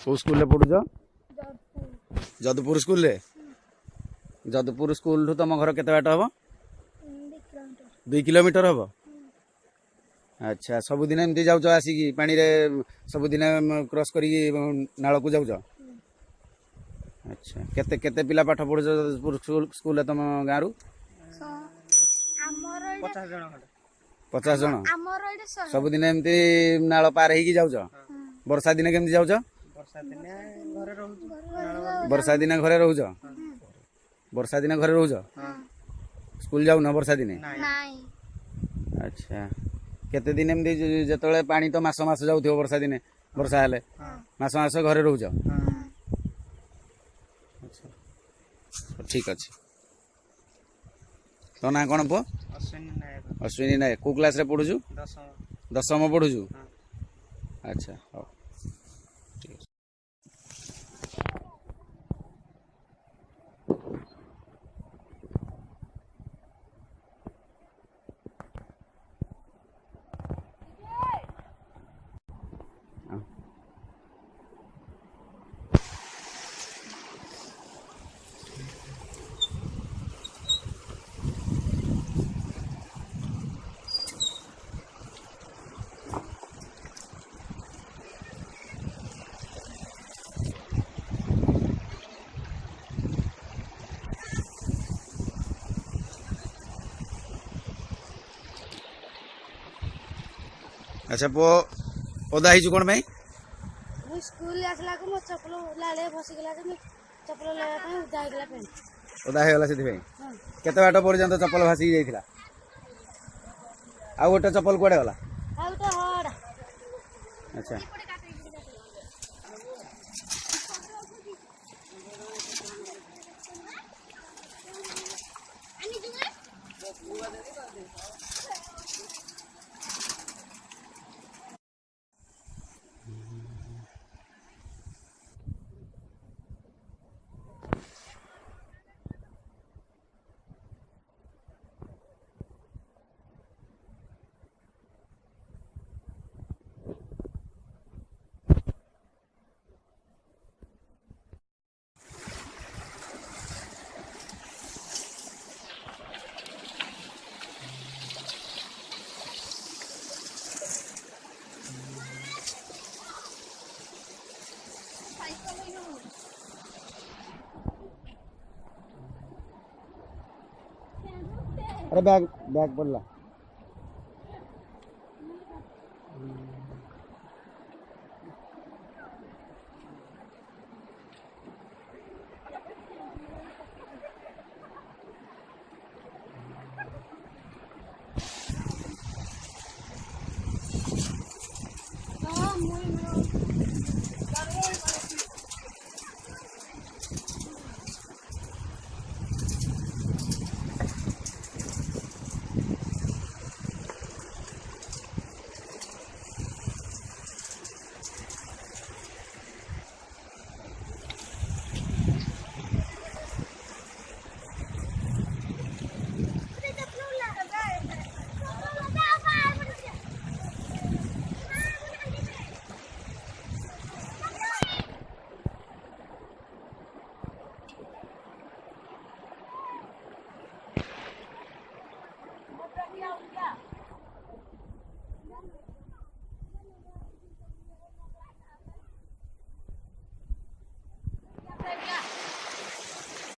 को school पढ़ुच Jadpur school Jadpur school ठू तुम घर केते बाट हम 2 किलोमीटर हम अच्छा सबुदिन एमती जाऊच आसिकी पानी रे सबुदिन क्रॉस करी नाल को जाऊच अच्छा केते केते पिला पाठ पढ़ुच जदपुर स्कूल तुम गाँव 50 जन सबुदिन एमती नाल पार होगी जाऊच वर्षा दिन केमती जाऊच वर्षा दिन घरे रोज वर्षा दिन घरे रोज स्कूल जाऊ ना वर्षा दिन अच्छा केते दिन एमती जतले पानी तो मास मास जाउथियो वर्षा दिन वर्षा हेले मास मास घरे रोज अच्छा ठीक अच्छे तो ना कौन पुओ अश्विनी नायक को क्लास रे पढ़ुचु दशम पढ़ुचु अच्छा हो अच्छा पो ओदा ही कौन भाई मु स्कूल आसला को मो चपल लाले फसी गेला से मु चपल लेवा पे उदा गेला पे ओदा हे गला सेति भाई केते बाट पर्यंत चप्पल भासी जाइथिला आ गोटे चप्पल कोड़े गला आ तो हड़ अच्छा अरे बैग बैग पड़ला